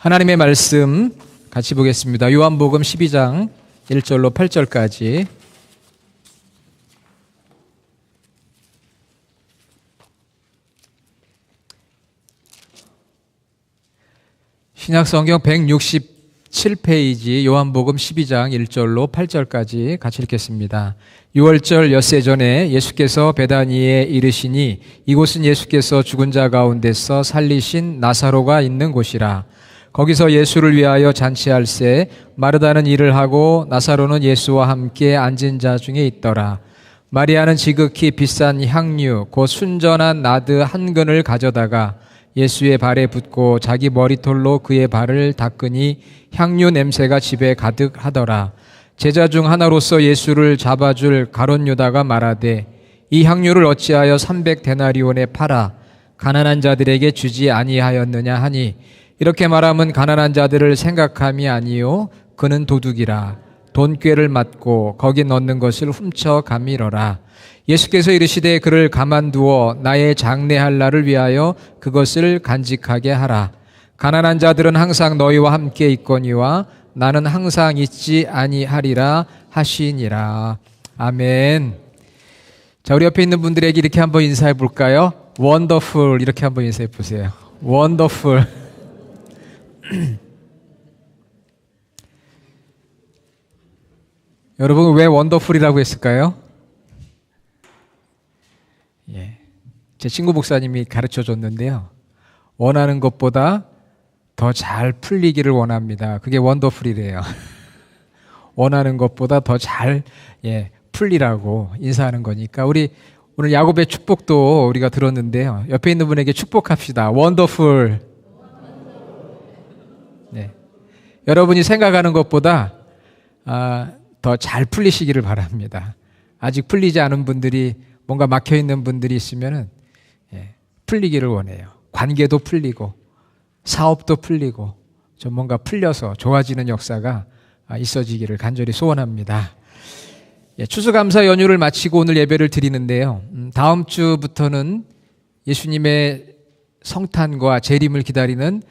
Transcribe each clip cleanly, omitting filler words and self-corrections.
하나님의 말씀 같이 보겠습니다. 요한복음 12장 1절로 8절까지. 신약성경 167페이지 요한복음 12장 1절로 8절까지 같이 읽겠습니다. 6월절 엿새 전에 예수께서 베다니에 이르시니 이곳은 예수께서 죽은 자 가운데서 살리신 나사로가 있는 곳이라. 거기서 예수를 위하여 잔치할새 마르다는 일을 하고 나사로는 예수와 함께 앉은 자 중에 있더라. 마리아는 지극히 비싼 향유 곧 순전한 나드 한 근을 가져다가 예수의 발에 붓고 자기 머리털로 그의 발을 닦으니 향유 냄새가 집에 가득하더라. 제자 중 하나로서 예수를 잡아줄 가룟 유다가 말하되 이 향유를 어찌하여 300데나리온에 팔아 가난한 자들에게 주지 아니하였느냐 하니 이렇게 말하면 가난한 자들을 생각함이 아니요 그는 도둑이라. 돈꾀를 맞고 거기 넣는 것을 훔쳐 가미러라. 예수께서 이르시되 그를 가만두어 나의 장례할 날을 위하여 그것을 간직하게 하라. 가난한 자들은 항상 너희와 함께 있거니와 나는 항상 있지 아니하리라 하시니라. 아멘. 자, 우리 옆에 있는 분들에게 이렇게 한번 인사해 볼까요? 원더풀 이렇게 한번 인사해 보세요. 원더풀. 여러분 왜 원더풀이라고 했을까요? 제 친구 목사님이 가르쳐 줬는데요. 원하는 것보다 더 잘 풀리기를 원합니다. 그게 원더풀이래요. 원하는 것보다 더 잘 풀리라고 인사하는 거니까 우리 오늘 야곱의 축복도 우리가 들었는데요. 옆에 있는 분에게 축복합시다. 원더풀. 여러분이 생각하는 것보다 더 잘 풀리시기를 바랍니다. 아직 풀리지 않은 분들이 뭔가 막혀있는 분들이 있으면 풀리기를 원해요. 관계도 풀리고 사업도 풀리고 좀 뭔가 풀려서 좋아지는 역사가 있어지기를 간절히 소원합니다. 추수감사 연휴를 마치고 오늘 예배를 드리는데요. 다음 주부터는 예수님의 성탄과 재림을 기다리는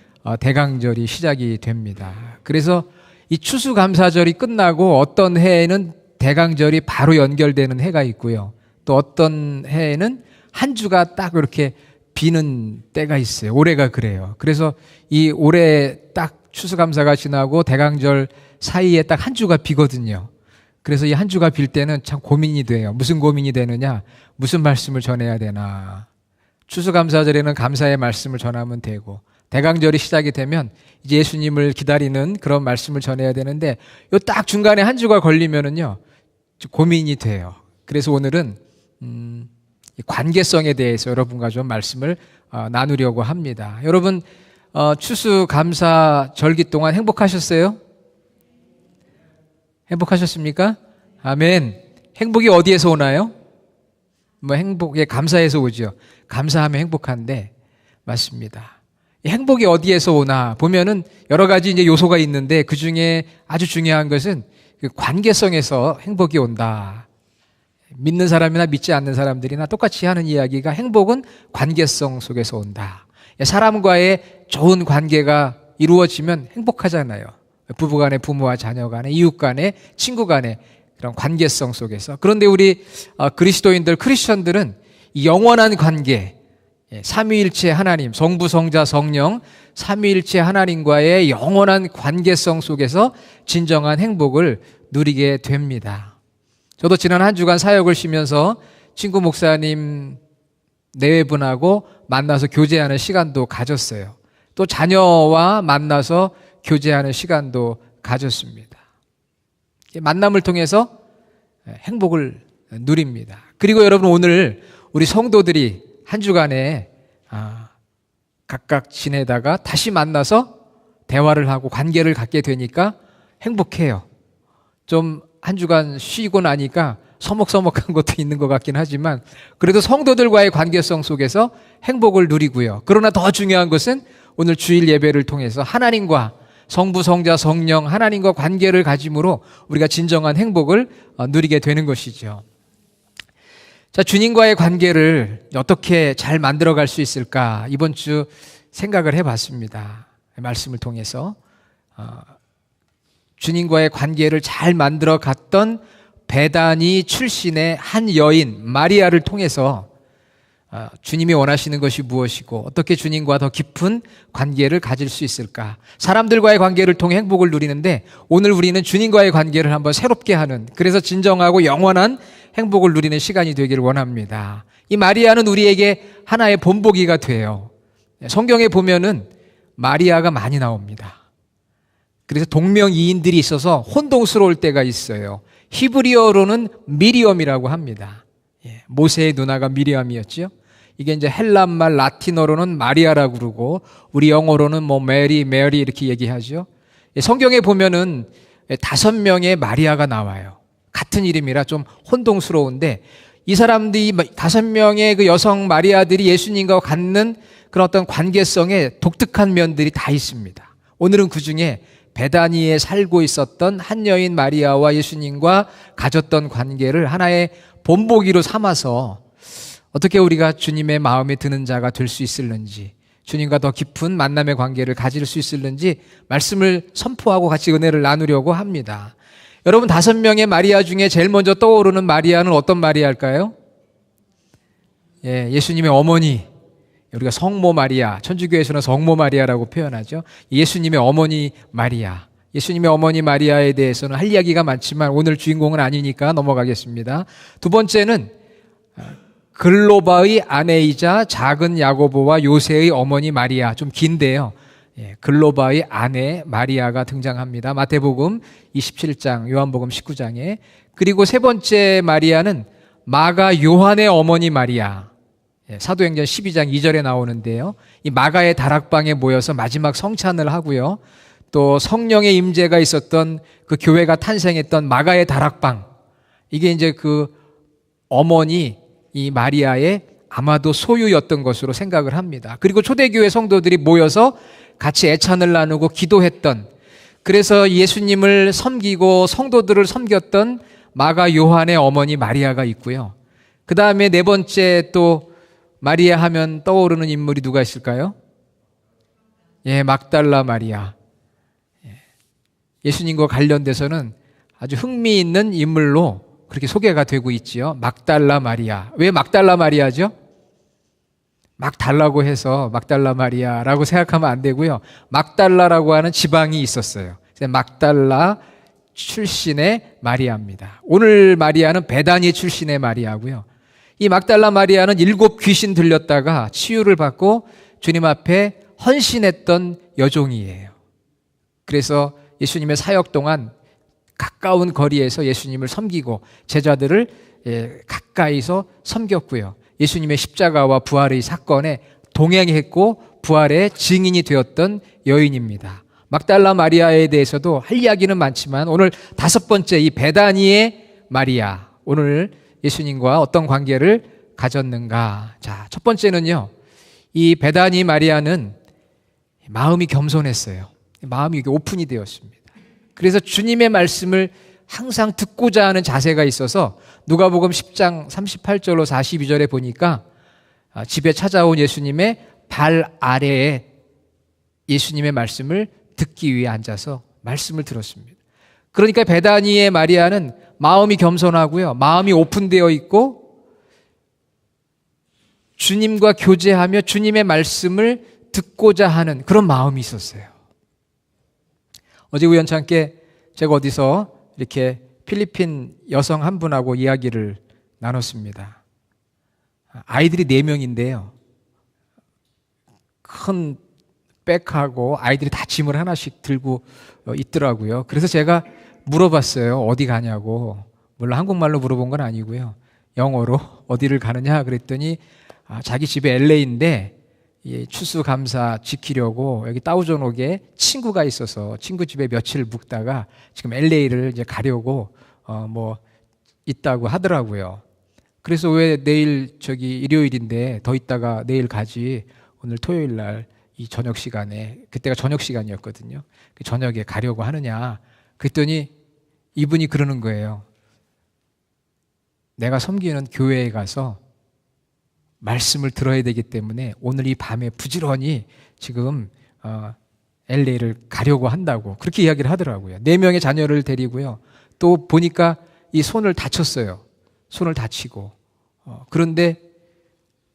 대강절이 시작이 됩니다. 그래서 이 추수감사절이 끝나고 어떤 해에는 대강절이 바로 연결되는 해가 있고요. 또 어떤 해에는 한 주가 딱 이렇게 비는 때가 있어요. 올해가 그래요. 그래서 이 올해 딱 추수감사가 지나고 대강절 사이에 딱 한 주가 비거든요. 그래서 이 한 주가 빌 때는 참 고민이 돼요. 무슨 고민이 되느냐? 무슨 말씀을 전해야 되나? 추수감사절에는 감사의 말씀을 전하면 되고 대강절이 시작이 되면 이제 예수님을 기다리는 그런 말씀을 전해야 되는데 요 딱 중간에 한 주가 걸리면은요 고민이 돼요. 그래서 오늘은 관계성에 대해서 여러분과 좀 말씀을 나누려고 합니다. 여러분 추수감사 절기 동안 행복하셨어요? 행복하셨습니까? 아멘. 행복이 어디에서 오나요? 행복에 감사해서 오죠. 감사하면 행복한데 맞습니다. 행복이 어디에서 오나 보면은 여러 가지 이제 요소가 있는데 그 중에 아주 중요한 것은 그 관계성에서 행복이 온다. 믿는 사람이나 믿지 않는 사람들이나 똑같이 하는 이야기가 행복은 관계성 속에서 온다. 사람과의 좋은 관계가 이루어지면 행복하잖아요. 부부간에, 부모와 자녀간에, 이웃간에, 친구간에 그런 관계성 속에서. 그런데 우리 그리스도인들, 크리스천들은 이 영원한 관계, 삼위일체 하나님, 성부, 성자, 성령, 삼위일체 하나님과의 영원한 관계성 속에서 진정한 행복을 누리게 됩니다. 저도 지난 한 주간 사역을 쉬면서 친구 목사님 네 분하고 만나서 교제하는 시간도 가졌어요. 또 자녀와 만나서 교제하는 시간도 가졌습니다. 만남을 통해서 행복을 누립니다. 그리고 여러분 오늘 우리 성도들이 한 주간에 각각 지내다가 다시 만나서 대화를 하고 관계를 갖게 되니까 행복해요. 좀 한 주간 쉬고 나니까 서먹서먹한 것도 있는 것 같긴 하지만 그래도 성도들과의 관계성 속에서 행복을 누리고요. 그러나 더 중요한 것은 오늘 주일 예배를 통해서 하나님과 성부, 성자, 성령 하나님과 관계를 가짐으로 우리가 진정한 행복을 누리게 되는 것이죠. 자, 주님과의 관계를 어떻게 잘 만들어갈 수 있을까 이번 주 생각을 해봤습니다. 말씀을 통해서 주님과의 관계를 잘 만들어 갔던 베다니 출신의 한 여인 마리아를 통해서 주님이 원하시는 것이 무엇이고 어떻게 주님과 더 깊은 관계를 가질 수 있을까? 사람들과의 관계를 통해 행복을 누리는데 오늘 우리는 주님과의 관계를 한번 새롭게 하는, 그래서 진정하고 영원한 행복을 누리는 시간이 되기를 원합니다. 이 마리아는 우리에게 하나의 본보기가 돼요. 성경에 보면은 마리아가 많이 나옵니다. 그래서 동명이인들이 있어서 혼동스러울 때가 있어요. 히브리어로는 미리엄이라고 합니다. 모세의 누나가 미리암이었죠. 이게 이제 헬란말 라틴어로는 마리아라고 그러고 우리 영어로는 뭐 메리 이렇게 얘기하죠. 성경에 보면은 5명의 마리아가 나와요. 같은 이름이라 좀 혼동스러운데 이 사람들이 5명의 그 여성 마리아들이 예수님과 갖는 그런 어떤 관계성에 독특한 면들이 다 있습니다. 오늘은 그 중에 베다니에 살고 있었던 한 여인 마리아와 예수님과 가졌던 관계를 하나의 본보기로 삼아서 어떻게 우리가 주님의 마음에 드는 자가 될 수 있을는지, 주님과 더 깊은 만남의 관계를 가질 수 있을는지 말씀을 선포하고 같이 은혜를 나누려고 합니다. 여러분, 5명의 마리아 중에 제일 먼저 떠오르는 마리아는 어떤 마리아일까요? 예수님의 어머니, 우리가 성모 마리아, 천주교에서는 성모 마리아라고 표현하죠. 예수님의 어머니 마리아. 예수님의 어머니 마리아에 대해서는 할 이야기가 많지만 오늘 주인공은 아니니까 넘어가겠습니다. 두 번째는 글로바의 아내이자 작은 야고보와 요새의 어머니 마리아, 좀 긴데요. 글로바의 아내 마리아가 등장합니다. 마태복음 27장, 요한복음 19장에. 그리고 세 번째 마리아는 마가 요한의 어머니 마리아. 사도행전 12장 2절에 나오는데요. 이 마가의 다락방에 모여서 마지막 성찬을 하고요. 또 성령의 임재가 있었던 그 교회가 탄생했던 마가의 다락방. 이게 이제 그 어머니 이 마리아의 아마도 소유였던 것으로 생각을 합니다. 그리고 초대교회 성도들이 모여서 같이 애찬을 나누고 기도했던, 그래서 예수님을 섬기고 성도들을 섬겼던 마가 요한의 어머니 마리아가 있고요. 그 다음에 네 번째 또 마리아 하면 떠오르는 인물이 누가 있을까요? 막달라 마리아. 예수님과 관련돼서는 아주 흥미있는 인물로 그렇게 소개가 되고 있지요. 막달라 마리아. 왜 막달라 마리아죠? 막 달라고 해서 막달라 마리아라고 생각하면 안 되고요. 막달라라고 하는 지방이 있었어요. 막달라 출신의 마리아입니다. 오늘 마리아는 베다니 출신의 마리아고요. 이 막달라 마리아는 7 귀신 들렸다가 치유를 받고 주님 앞에 헌신했던 여종이에요. 그래서 예수님의 사역 동안 가까운 거리에서 예수님을 섬기고 제자들을 가까이서 섬겼고요. 예수님의 십자가와 부활의 사건에 동행했고 부활의 증인이 되었던 여인입니다. 막달라 마리아에 대해서도 할 이야기는 많지만 오늘 5번째 이 베다니의 마리아, 오늘 예수님과 어떤 관계를 가졌는가. 자, 첫 번째는요, 이 베다니 마리아는 마음이 겸손했어요. 마음이 이게 오픈이 되었습니다. 그래서 주님의 말씀을 항상 듣고자 하는 자세가 있어서 누가복음 10장 38절로 42절에 보니까 집에 찾아온 예수님의 발 아래에 예수님의 말씀을 듣기 위해 앉아서 말씀을 들었습니다. 그러니까 베다니의 마리아는 마음이 겸손하고요, 마음이 오픈되어 있고 주님과 교제하며 주님의 말씀을 듣고자 하는 그런 마음이 있었어요. 어제 우연찮게 제가 어디서 이렇게 필리핀 여성 한 분하고 이야기를 나눴습니다. 아이들이 4명인데요. 큰 백하고 아이들이 다 짐을 하나씩 들고 있더라고요. 그래서 제가 물어봤어요. 어디 가냐고. 물론 한국말로 물어본 건 아니고요. 영어로 어디를 가느냐 그랬더니 자기 집에 LA인데 추수감사 지키려고 여기 다우존옥에 친구가 있어서 친구 집에 며칠 묵다가 지금 LA를 이제 가려고 있다고 하더라고요. 그래서 왜 내일 일요일인데 더 있다가 내일 가지, 오늘 토요일 날 이 저녁 시간에, 그때가 저녁 시간이었거든요. 그 저녁에 가려고 하느냐 그랬더니 이분이 그러는 거예요. 내가 섬기는 교회에 가서 말씀을 들어야 되기 때문에 오늘 이 밤에 부지런히 지금 LA를 가려고 한다고 그렇게 이야기를 하더라고요. 4명의 자녀를 데리고요. 또 보니까 이 손을 다쳤어요. 손을 다치고. 그런데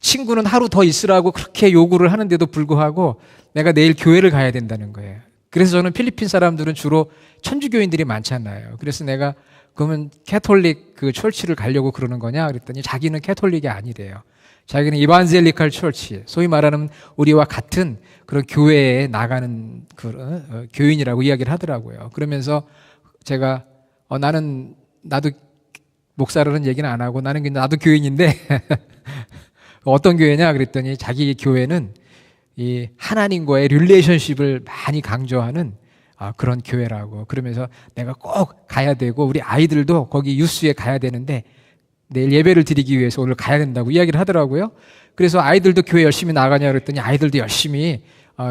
친구는 하루 더 있으라고 그렇게 요구를 하는데도 불구하고 내가 내일 교회를 가야 된다는 거예요. 그래서 저는 필리핀 사람들은 주로 천주교인들이 많잖아요. 그래서 내가 그러면 캐톨릭 그 철치를 가려고 그러는 거냐 그랬더니 자기는 캐톨릭이 아니래요. 자기는 이반젤리칼 철치, 소위 말하는 우리와 같은 그런 교회에 나가는 그런 교인이라고 이야기를 하더라고요. 그러면서 제가 나도 목사라는 얘기는 안 하고 나도 교인인데 어떤 교회냐 그랬더니 자기 교회는 이 하나님과의 릴레이션십을 많이 강조하는 그런 교회라고. 그러면서 내가 꼭 가야 되고 우리 아이들도 거기 유스에 가야 되는데 내일 예배를 드리기 위해서 오늘 가야 된다고 이야기를 하더라고요. 그래서 아이들도 교회 열심히 나가냐 그랬더니 아이들도 열심히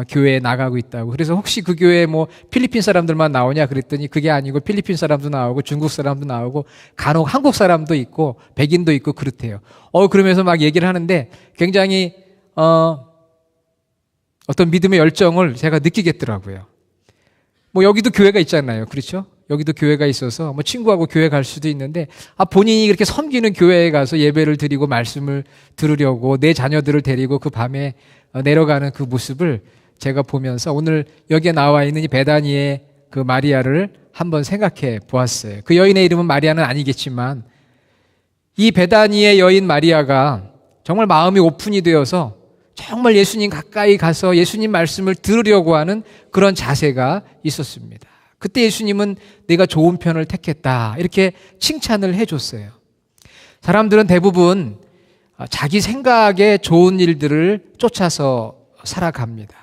교회에 나가고 있다고. 그래서 혹시 그 교회에 뭐 필리핀 사람들만 나오냐 그랬더니 그게 아니고 필리핀 사람도 나오고 중국 사람도 나오고 간혹 한국 사람도 있고 백인도 있고 그렇대요. 그러면서 막 얘기를 하는데 굉장히 어떤 믿음의 열정을 제가 느끼겠더라고요. 뭐 여기도 교회가 있잖아요. 그렇죠? 여기도 교회가 있어서 뭐 친구하고 교회 갈 수도 있는데 본인이 그렇게 섬기는 교회에 가서 예배를 드리고 말씀을 들으려고 내 자녀들을 데리고 그 밤에 내려가는 그 모습을 제가 보면서 오늘 여기에 나와 있는 이 베다니의 그 마리아를 한번 생각해 보았어요. 그 여인의 이름은 마리아는 아니겠지만 이 베다니의 여인 마리아가 정말 마음이 오픈이 되어서 정말 예수님 가까이 가서 예수님 말씀을 들으려고 하는 그런 자세가 있었습니다. 그때 예수님은 내가 좋은 편을 택했다 이렇게 칭찬을 해줬어요. 사람들은 대부분 자기 생각에 좋은 일들을 쫓아서 살아갑니다.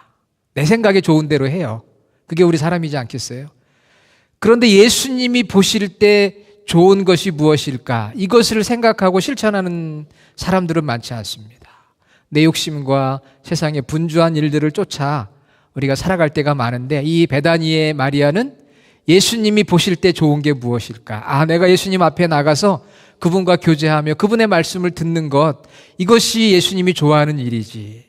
내 생각에 좋은 대로 해요. 그게 우리 사람이지 않겠어요? 그런데 예수님이 보실 때 좋은 것이 무엇일까? 이것을 생각하고 실천하는 사람들은 많지 않습니다. 내 욕심과 세상의 분주한 일들을 쫓아 우리가 살아갈 때가 많은데 이 베다니의 마리아는 예수님이 보실 때 좋은 게 무엇일까? 내가 예수님 앞에 나가서 그분과 교제하며 그분의 말씀을 듣는 것, 이것이 예수님이 좋아하는 일이지.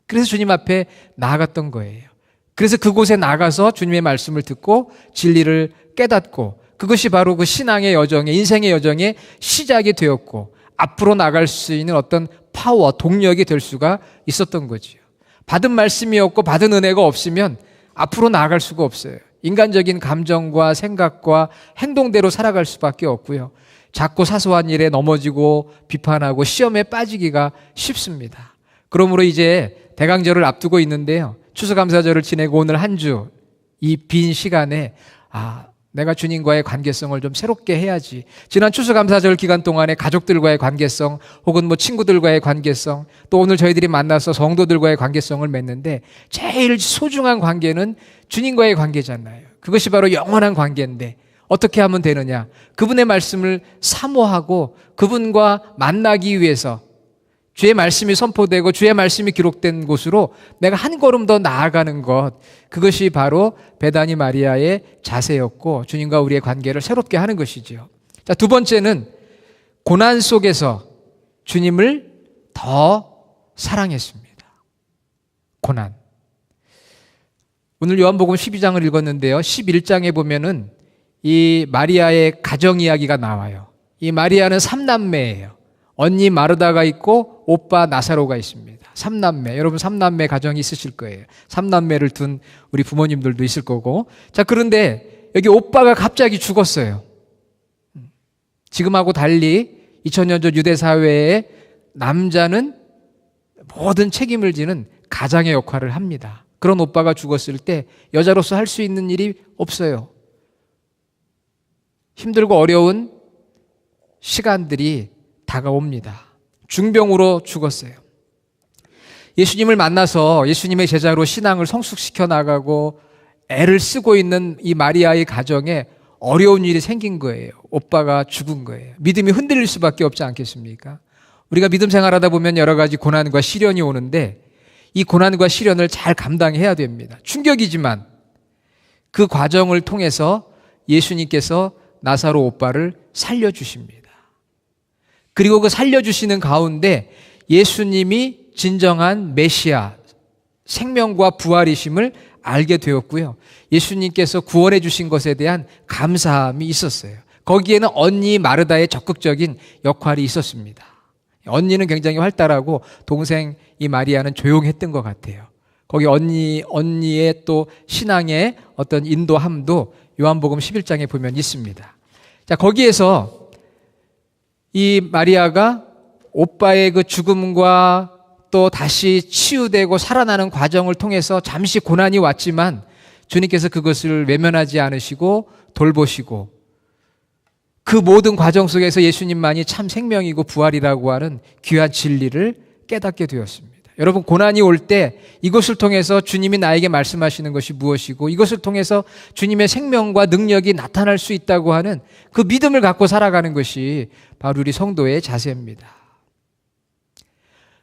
그래서 주님 앞에 나아갔던 거예요. 그래서 그곳에 나가서 주님의 말씀을 듣고 진리를 깨닫고 그것이 바로 그 신앙의 여정의 인생의 여정의 시작이 되었고 앞으로 나갈 수 있는 어떤 파워, 동력이 될 수가 있었던 거지요. 받은 말씀이 없고 받은 은혜가 없으면 앞으로 나아갈 수가 없어요. 인간적인 감정과 생각과 행동대로 살아갈 수밖에 없고요. 작고 사소한 일에 넘어지고 비판하고 시험에 빠지기가 쉽습니다. 그러므로 이제 대강절을 앞두고 있는데요. 추수감사절을 지내고 오늘 한 주 이 빈 시간에 내가 주님과의 관계성을 좀 새롭게 해야지. 지난 추수감사절 기간 동안에 가족들과의 관계성 혹은 뭐 친구들과의 관계성 또 오늘 저희들이 만나서 성도들과의 관계성을 맺는데 제일 소중한 관계는 주님과의 관계잖아요. 그것이 바로 영원한 관계인데 어떻게 하면 되느냐? 그분의 말씀을 사모하고 그분과 만나기 위해서 주의 말씀이 선포되고 주의 말씀이 기록된 곳으로 내가 한 걸음 더 나아가는 것, 그것이 바로 베다니 마리아의 자세였고 주님과 우리의 관계를 새롭게 하는 것이지요. 자, 두 번째는 고난 속에서 주님을 더 사랑했습니다. 고난. 오늘 요한복음 12장을 읽었는데요. 11장에 보면은 이 마리아의 가정 이야기가 나와요. 이 마리아는 3남매예요. 언니 마르다가 있고 오빠 나사로가 있습니다. 3남매. 여러분 3남매 가정이 있으실 거예요. 3남매를 둔 우리 부모님들도 있을 거고. 자, 그런데 여기 오빠가 갑자기 죽었어요. 지금하고 달리 2000년 전 유대 사회에 남자는 모든 책임을 지는 가장의 역할을 합니다. 그런 오빠가 죽었을 때 여자로서 할 수 있는 일이 없어요. 힘들고 어려운 시간들이 다가옵니다. 중병으로 죽었어요. 예수님을 만나서 예수님의 제자로 신앙을 성숙시켜 나가고 애를 쓰고 있는 이 마리아의 가정에 어려운 일이 생긴 거예요. 오빠가 죽은 거예요. 믿음이 흔들릴 수밖에 없지 않겠습니까? 우리가 믿음 생활하다 보면 여러 가지 고난과 시련이 오는데 이 고난과 시련을 잘 감당해야 됩니다. 충격이지만 그 과정을 통해서 예수님께서 나사로 오빠를 살려주십니다. 그리고 그 살려주시는 가운데 예수님이 진정한 메시아, 생명과 부활이심을 알게 되었고요. 예수님께서 구원해 주신 것에 대한 감사함이 있었어요. 거기에는 언니 마르다의 적극적인 역할이 있었습니다. 언니는 굉장히 활달하고 동생 이 마리아는 조용했던 것 같아요. 거기 언니의 또 신앙의 어떤 인도함도 요한복음 11장에 보면 있습니다. 자, 거기에서 이 마리아가 오빠의 그 죽음과 또 다시 치유되고 살아나는 과정을 통해서 잠시 고난이 왔지만 주님께서 그것을 외면하지 않으시고 돌보시고 그 모든 과정 속에서 예수님만이 참 생명이고 부활이라고 하는 귀한 진리를 깨닫게 되었습니다. 여러분, 고난이 올 때 이것을 통해서 주님이 나에게 말씀하시는 것이 무엇이고 이것을 통해서 주님의 생명과 능력이 나타날 수 있다고 하는 그 믿음을 갖고 살아가는 것이 바로 우리 성도의 자세입니다.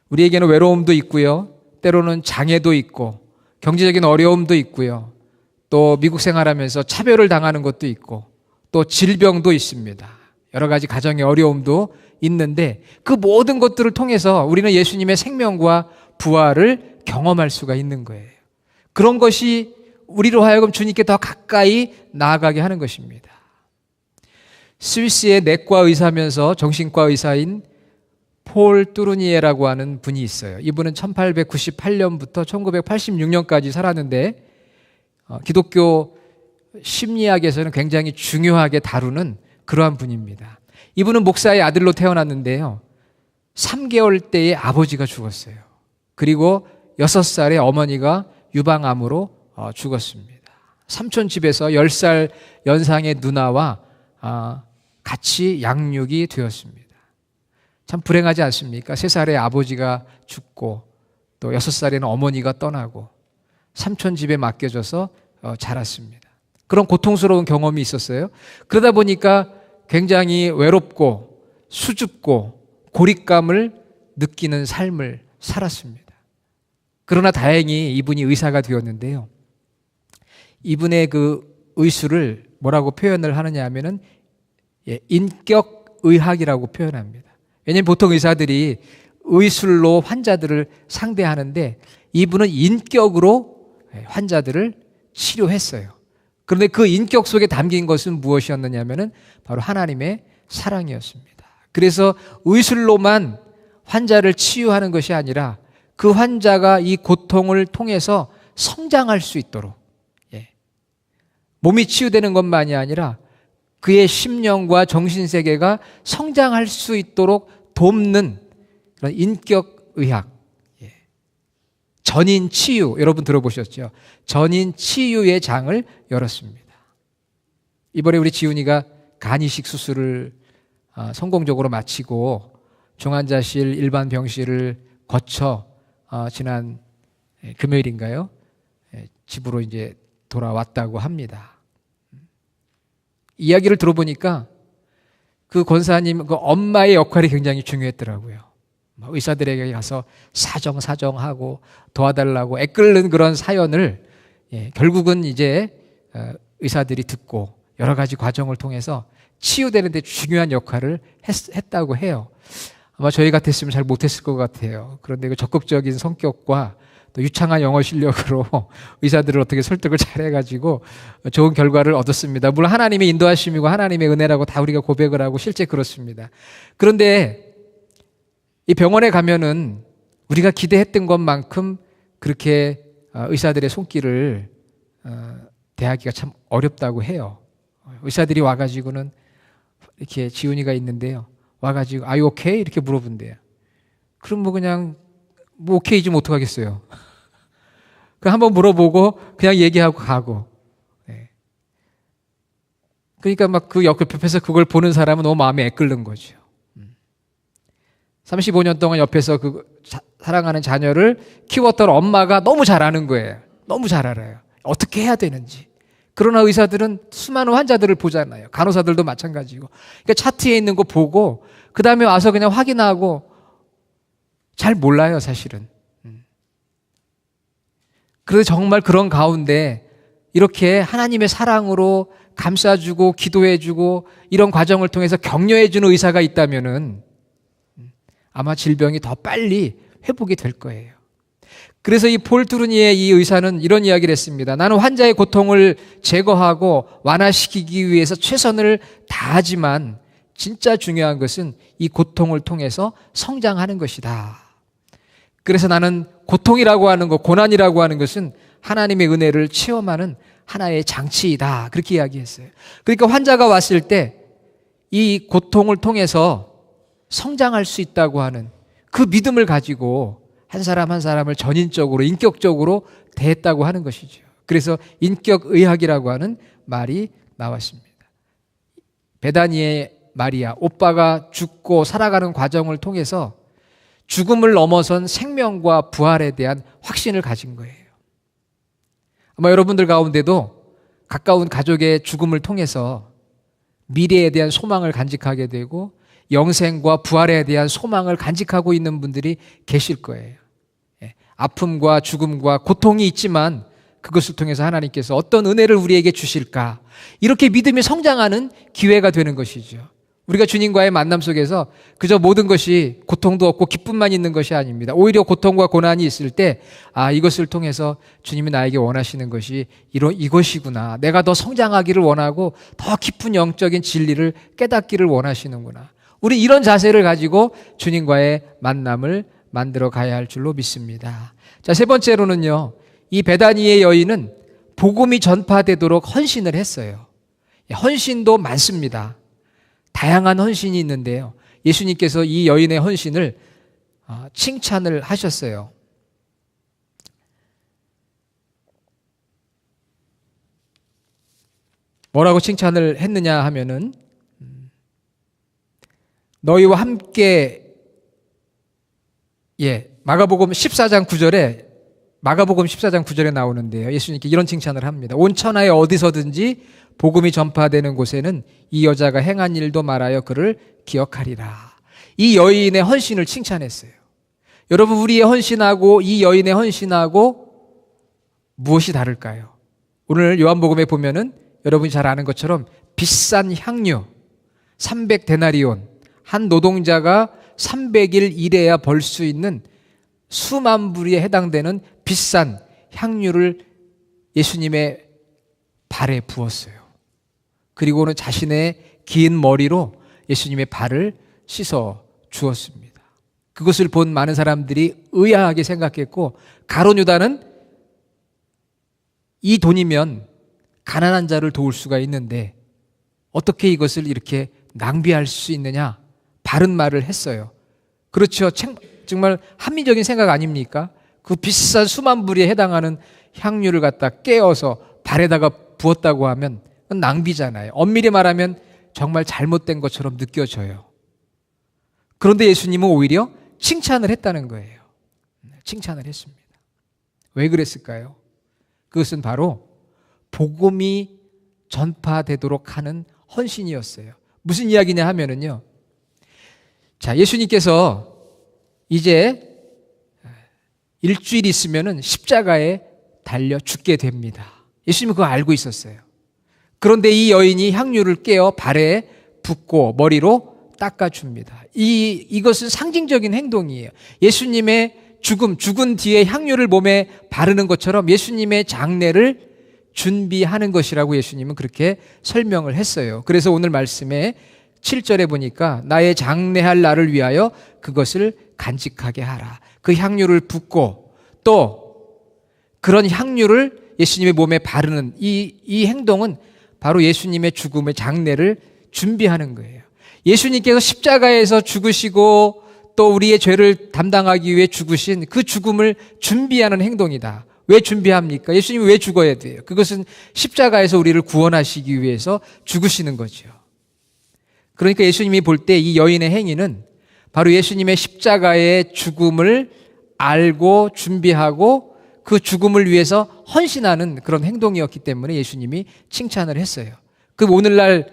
우리에게는 외로움도 있고요. 때로는 장애도 있고 경제적인 어려움도 있고요. 또 미국 생활하면서 차별을 당하는 것도 있고 또 질병도 있습니다. 여러 가지 가정의 어려움도 있는데 그 모든 것들을 통해서 우리는 예수님의 생명과 부활을 경험할 수가 있는 거예요. 그런 것이 우리로 하여금 주님께 더 가까이 나아가게 하는 것입니다. 스위스의 내과 의사면서 정신과 의사인 폴 뚜루니에라고 하는 분이 있어요. 이분은 1898년부터 1986년까지 살았는데 기독교 심리학에서는 굉장히 중요하게 다루는 그러한 분입니다. 이분은 목사의 아들로 태어났는데요. 3개월 때에 아버지가 죽었어요. 그리고 6살에 어머니가 유방암으로 죽었습니다. 삼촌 집에서 10살 연상의 누나와 같이 양육이 되었습니다. 참 불행하지 않습니까? 3살에 아버지가 죽고 또 6살에는 어머니가 떠나고 삼촌 집에 맡겨져서 자랐습니다. 그런 고통스러운 경험이 있었어요. 그러다 보니까 굉장히 외롭고 수줍고 고립감을 느끼는 삶을 살았습니다. 그러나 다행히 이분이 의사가 되었는데요. 이분의 그 의술을 뭐라고 표현을 하느냐 하면은 인격의학이라고 표현합니다. 왜냐하면 보통 의사들이 의술로 환자들을 상대하는데 이분은 인격으로 환자들을 치료했어요. 그런데 그 인격 속에 담긴 것은 무엇이었느냐 하면은 바로 하나님의 사랑이었습니다. 그래서 의술로만 환자를 치유하는 것이 아니라 그 환자가 이 고통을 통해서 성장할 수 있도록 몸이 치유되는 것만이 아니라 그의 심령과 정신세계가 성장할 수 있도록 돕는 그런 인격의학, 전인치유, 여러분 들어보셨죠? 전인치유의 장을 열었습니다. 이번에 우리 지훈이가 간이식 수술을 성공적으로 마치고 중환자실, 일반 병실을 거쳐 지난 금요일인가요? 집으로 이제 돌아왔다고 합니다. 이야기를 들어보니까 그 권사님, 그 엄마의 역할이 굉장히 중요했더라고요. 의사들에게 가서 사정하고 도와달라고 애끓는 그런 사연을 결국은 이제 의사들이 듣고 여러 가지 과정을 통해서 치유되는 데 중요한 역할을 했다고 해요. 아마 저희 같았으면 잘 못했을 것 같아요. 그런데 그 적극적인 성격과 또 유창한 영어 실력으로 의사들을 어떻게 설득을 잘해가지고 좋은 결과를 얻었습니다. 물론 하나님의 인도하심이고 하나님의 은혜라고 다 우리가 고백을 하고 실제 그렇습니다. 그런데 이 병원에 가면은 우리가 기대했던 것만큼 그렇게 의사들의 손길을 대하기가 참 어렵다고 해요. 의사들이 와가지고는 이렇게 지훈이가 있는데요. 와가지고 Are you okay? 이렇게 물어본대요. 그럼 뭐 그냥 뭐 오케이지 뭐 어떡하겠어요. 그 한번 물어보고 그냥 얘기하고 가고. 그러니까 막 그 옆에서 그걸 보는 사람은 너무 마음에 애끓는 거죠. 35년 동안 옆에서 그 사랑하는 자녀를 키웠던 엄마가 너무 잘 아는 거예요. 너무 잘 알아요. 어떻게 해야 되는지. 그러나 의사들은 수많은 환자들을 보잖아요. 간호사들도 마찬가지고. 그러니까 차트에 있는 거 보고 그 다음에 와서 그냥 확인하고 잘 몰라요, 사실은. 그래서 정말 그런 가운데 이렇게 하나님의 사랑으로 감싸주고 기도해주고 이런 과정을 통해서 격려해주는 의사가 있다면은 아마 질병이 더 빨리 회복이 될 거예요. 그래서 이 폴 트루니의 이 의사는 이런 이야기를 했습니다. 나는 환자의 고통을 제거하고 완화시키기 위해서 최선을 다하지만 진짜 중요한 것은 이 고통을 통해서 성장하는 것이다. 그래서 나는 고통이라고 하는 것, 고난이라고 하는 것은 하나님의 은혜를 체험하는 하나의 장치이다. 그렇게 이야기했어요. 그러니까 환자가 왔을 때 이 고통을 통해서 성장할 수 있다고 하는 그 믿음을 가지고 한 사람 한 사람을 전인적으로, 인격적으로 대했다고 하는 것이죠. 그래서 인격의학이라고 하는 말이 나왔습니다. 베다니의 마리아, 오빠가 죽고 살아가는 과정을 통해서 죽음을 넘어선 생명과 부활에 대한 확신을 가진 거예요. 아마 여러분들 가운데도 가까운 가족의 죽음을 통해서 미래에 대한 소망을 간직하게 되고 영생과 부활에 대한 소망을 간직하고 있는 분들이 계실 거예요. 아픔과 죽음과 고통이 있지만 그것을 통해서 하나님께서 어떤 은혜를 우리에게 주실까? 이렇게 믿음이 성장하는 기회가 되는 것이죠. 우리가 주님과의 만남 속에서 그저 모든 것이 고통도 없고 기쁨만 있는 것이 아닙니다. 오히려 고통과 고난이 있을 때 이것을 통해서 주님이 나에게 원하시는 것이 이것이구나. 내가 더 성장하기를 원하고 더 깊은 영적인 진리를 깨닫기를 원하시는구나. 우리 이런 자세를 가지고 주님과의 만남을 만들어 가야 할 줄로 믿습니다. 자, 세 번째로는요. 이 베다니의 여인은 복음이 전파되도록 헌신을 했어요. 헌신도 많습니다. 다양한 헌신이 있는데요. 예수님께서 이 여인의 헌신을 칭찬을 하셨어요. 뭐라고 칭찬을 했느냐 하면은 너희와 함께 마가복음 14장 9절에 나오는데요. 예수님께 이런 칭찬을 합니다. 온 천하에 어디서든지 복음이 전파되는 곳에는 이 여자가 행한 일도 말하여 그를 기억하리라. 이 여인의 헌신을 칭찬했어요. 여러분, 우리의 헌신하고 이 여인의 헌신하고 무엇이 다를까요? 오늘 요한복음에 보면은 여러분이 잘 아는 것처럼 비싼 향유 300데나리온, 한 노동자가 300일 일해야 벌 수 있는 수만 불에 해당되는 비싼 향유를 예수님의 발에 부었어요. 그리고는 자신의 긴 머리로 예수님의 발을 씻어 주었습니다. 그것을 본 많은 사람들이 의아하게 생각했고, 가룟 유다는 이 돈이면 가난한 자를 도울 수가 있는데 어떻게 이것을 이렇게 낭비할 수 있느냐, 바른 말을 했어요. 그렇죠. 정말 합리적인 생각 아닙니까? 그 비싼 수만 불에 해당하는 향유를 갖다 깨어서 발에다가 부었다고 하면 그건 낭비잖아요. 엄밀히 말하면 정말 잘못된 것처럼 느껴져요. 그런데 예수님은 오히려 칭찬을 했다는 거예요. 칭찬을 했습니다. 왜 그랬을까요? 그것은 바로 복음이 전파되도록 하는 헌신이었어요. 무슨 이야기냐 하면은요. 자, 예수님께서 이제 일주일 있으면은 십자가에 달려 죽게 됩니다. 예수님은 그거 알고 있었어요. 그런데 이 여인이 향유를 깨어 발에 붓고 머리로 닦아줍니다. 이것은 상징적인 행동이에요. 예수님의 죽은 뒤에 향유를 몸에 바르는 것처럼 예수님의 장례를 준비하는 것이라고 예수님은 그렇게 설명을 했어요. 그래서 오늘 말씀에 7절에 보니까 나의 장례할 날을 위하여 그것을 간직하게 하라. 그 향유를 붓고 또 그런 향유를 예수님의 몸에 바르는 이 행동은 바로 예수님의 죽음의 장례를 준비하는 거예요. 예수님께서 십자가에서 죽으시고 또 우리의 죄를 담당하기 위해 죽으신 그 죽음을 준비하는 행동이다. 왜 준비합니까? 예수님이 왜 죽어야 돼요? 그것은 십자가에서 우리를 구원하시기 위해서 죽으시는 거죠. 그러니까 예수님이 볼 때 이 여인의 행위는 바로 예수님의 십자가의 죽음을 알고 준비하고 그 죽음을 위해서 헌신하는 그런 행동이었기 때문에 예수님이 칭찬을 했어요. 그 오늘날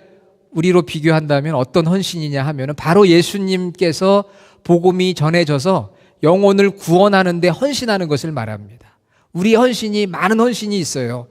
우리로 비교한다면 어떤 헌신이냐 하면은 바로 예수님께서 복음이 전해져서 영혼을 구원하는 데 헌신하는 것을 말합니다. 우리의 헌신이 많은 헌신이 있어요.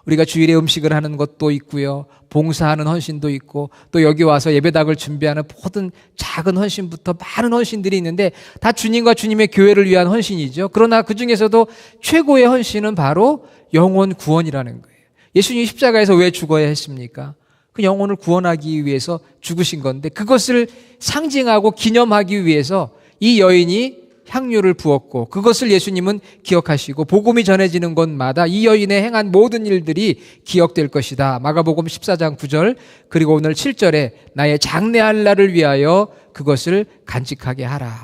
우리가 주일에 음식을 하는 것도 있고요. 봉사하는 헌신도 있고 또 여기 와서 예배당을 준비하는 모든 작은 헌신부터 많은 헌신들이 있는데 다 주님과 주님의 교회를 위한 헌신이죠. 그러나 그중에서도 최고의 헌신은 바로 영혼 구원이라는 거예요. 예수님이 십자가에서 왜 죽어야 했습니까? 그 영혼을 구원하기 위해서 죽으신 건데 그것을 상징하고 기념하기 위해서 이 여인이 향유를 부었고 그것을 예수님은 기억하시고 복음이 전해지는 곳마다 이 여인의 행한 모든 일들이 기억될 것이다. 마가복음 14장 9절 그리고 오늘 7절에 나의 장래할 날을 위하여 그것을 간직하게 하라.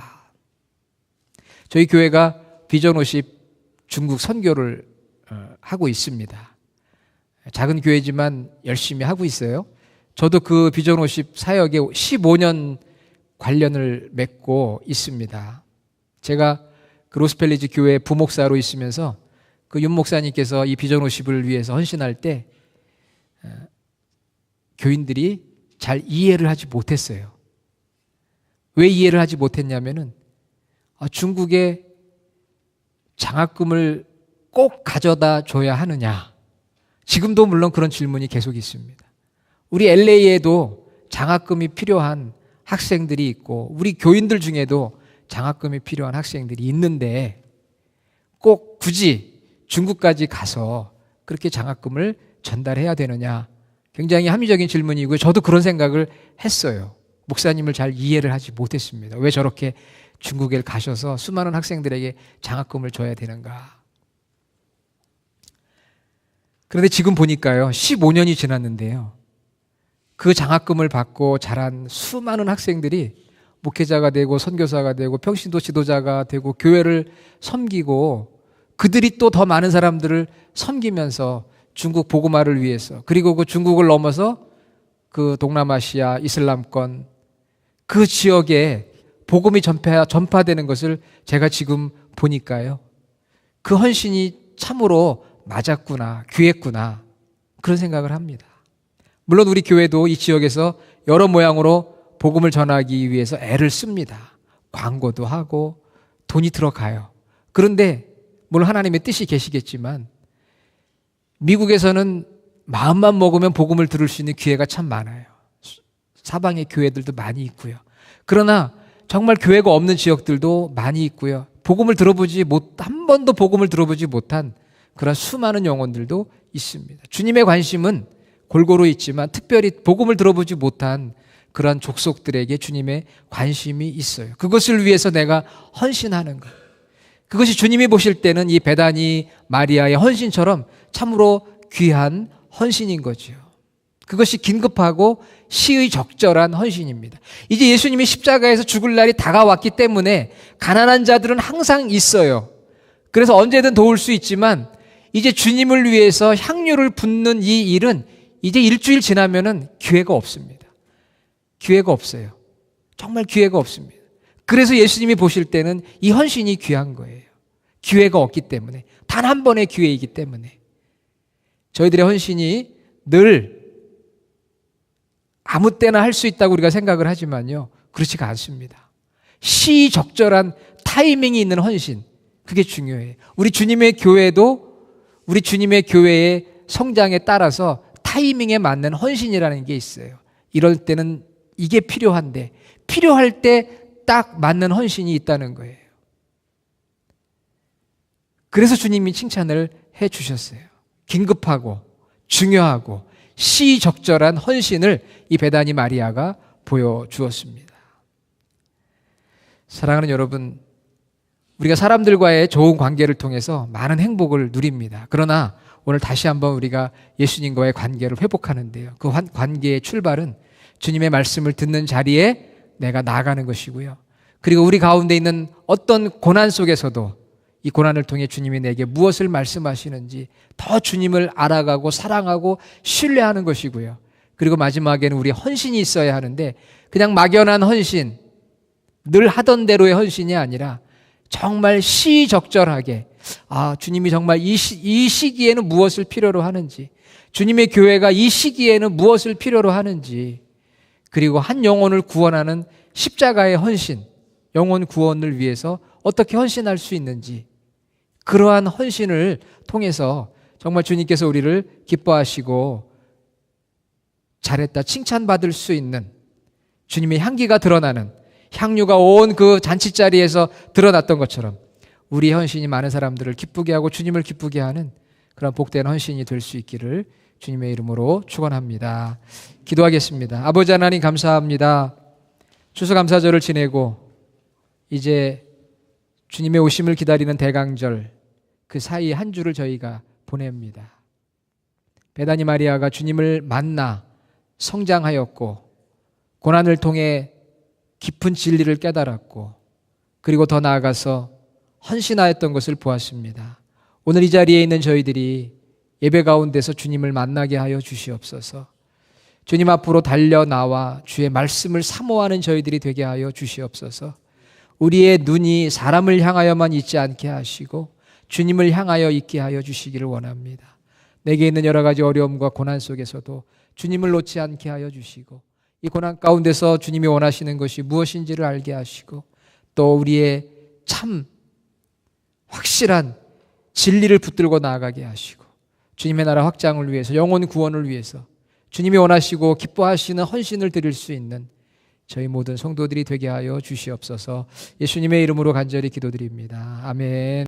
저희 교회가 비전 50 중국 선교를 하고 있습니다. 작은 교회지만 열심히 하고 있어요. 저도 그 비전 50 사역에 15년 관련을 맺고 있습니다. 제가 그 로스펠리지 교회 부목사로 있으면서 그 윤 목사님께서 이 비전 50을 위해서 헌신할 때 교인들이 잘 이해를 하지 못했어요. 왜 이해를 하지 못했냐면은 중국에 장학금을 꼭 가져다 줘야 하느냐. 지금도 물론 그런 질문이 계속 있습니다. 우리 LA에도 장학금이 필요한 학생들이 있고 우리 교인들 중에도 장학금이 필요한 학생들이 있는데 꼭 굳이 중국까지 가서 그렇게 장학금을 전달해야 되느냐. 굉장히 합리적인 질문이고요. 저도 그런 생각을 했어요. 목사님을 잘 이해를 하지 못했습니다. 왜 저렇게 중국에 가셔서 수많은 학생들에게 장학금을 줘야 되는가. 그런데 지금 보니까요. 15년이 지났는데요. 그 장학금을 받고 자란 수많은 학생들이 목회자가 되고 선교사가 되고 평신도 지도자가 되고 교회를 섬기고 그들이 또 더 많은 사람들을 섬기면서 중국 복음화를 위해서 그리고 그 중국을 넘어서 그 동남아시아 이슬람권 그 지역에 복음이 전파되는 것을 제가 지금 보니까요. 그 헌신이 참으로 맞았구나, 귀했구나 그런 생각을 합니다. 물론 우리 교회도 이 지역에서 여러 모양으로 복음을 전하기 위해서 애를 씁니다. 광고도 하고 돈이 들어가요. 그런데 물론 하나님의 뜻이 계시겠지만 미국에서는 마음만 먹으면 복음을 들을 수 있는 기회가 참 많아요. 사방에 교회들도 많이 있고요. 그러나 정말 교회가 없는 지역들도 많이 있고요. 한 번도 복음을 들어보지 못한 그런 수많은 영혼들도 있습니다. 주님의 관심은 골고루 있지만 특별히 복음을 들어보지 못한 그런 족속들에게 주님의 관심이 있어요. 그것을 위해서 내가 헌신하는 것. 그것이 주님이 보실 때는 이 베다니 마리아의 헌신처럼 참으로 귀한 헌신인 거죠. 그것이 긴급하고 시의적절한 헌신입니다. 이제 예수님이 십자가에서 죽을 날이 다가왔기 때문에 가난한 자들은 항상 있어요. 그래서 언제든 도울 수 있지만 이제 주님을 위해서 향유를 붓는 이 일은 이제 일주일 지나면은 기회가 없습니다. 기회가 없어요. 정말 기회가 없습니다. 그래서 예수님이 보실 때는 이 헌신이 귀한 거예요. 기회가 없기 때문에. 단 한 번의 기회이기 때문에. 저희들의 헌신이 늘 아무 때나 할 수 있다고 우리가 생각을 하지만요. 그렇지가 않습니다. 시적절한 타이밍이 있는 헌신. 그게 중요해요. 우리 주님의 교회도 우리 주님의 교회의 성장에 따라서 타이밍에 맞는 헌신이라는 게 있어요. 이럴 때는 이게 필요한데 필요할 때 딱 맞는 헌신이 있다는 거예요. 그래서 주님이 칭찬을 해 주셨어요. 긴급하고 중요하고 시적절한 헌신을 이 베다니 마리아가 보여주었습니다. 사랑하는 여러분, 우리가 사람들과의 좋은 관계를 통해서 많은 행복을 누립니다. 그러나 오늘 다시 한번 우리가 예수님과의 관계를 회복하는데요. 그 관계의 출발은 주님의 말씀을 듣는 자리에 내가 나아가는 것이고요. 그리고 우리 가운데 있는 어떤 고난 속에서도 이 고난을 통해 주님이 내게 무엇을 말씀하시는지 더 주님을 알아가고 사랑하고 신뢰하는 것이고요. 그리고 마지막에는 우리 헌신이 있어야 하는데 그냥 막연한 헌신, 늘 하던 대로의 헌신이 아니라 정말 시적절하게 주님이 정말 이 시기에는 무엇을 필요로 하는지, 주님의 교회가 이 시기에는 무엇을 필요로 하는지, 그리고 한 영혼을 구원하는 십자가의 헌신, 영혼 구원을 위해서 어떻게 헌신할 수 있는지, 그러한 헌신을 통해서 정말 주님께서 우리를 기뻐하시고 잘했다 칭찬받을 수 있는 주님의 향기가 드러나는, 향유가 온 그 잔치자리에서 드러났던 것처럼 우리의 헌신이 많은 사람들을 기쁘게 하고 주님을 기쁘게 하는 그런 복된 헌신이 될 수 있기를 주님의 이름으로 축원합니다. 기도하겠습니다. 아버지 하나님 감사합니다. 추수감사절을 지내고 이제 주님의 오심을 기다리는 대강절, 그 사이 한 주를 저희가 보냅니다. 베다니 마리아가 주님을 만나 성장하였고 고난을 통해 깊은 진리를 깨달았고 그리고 더 나아가서 헌신하였던 것을 보았습니다. 오늘 이 자리에 있는 저희들이 예배 가운데서 주님을 만나게 하여 주시옵소서. 주님 앞으로 달려나와 주의 말씀을 사모하는 저희들이 되게 하여 주시옵소서. 우리의 눈이 사람을 향하여만 있지 않게 하시고 주님을 향하여 있게 하여 주시기를 원합니다. 내게 있는 여러 가지 어려움과 고난 속에서도 주님을 놓지 않게 하여 주시고 이 고난 가운데서 주님이 원하시는 것이 무엇인지를 알게 하시고 또 우리의 참 확실한 진리를 붙들고 나아가게 하시고 주님의 나라 확장을 위해서, 영혼 구원을 위해서 주님이 원하시고 기뻐하시는 헌신을 드릴 수 있는 저희 모든 성도들이 되게 하여 주시옵소서. 예수님의 이름으로 간절히 기도드립니다. 아멘.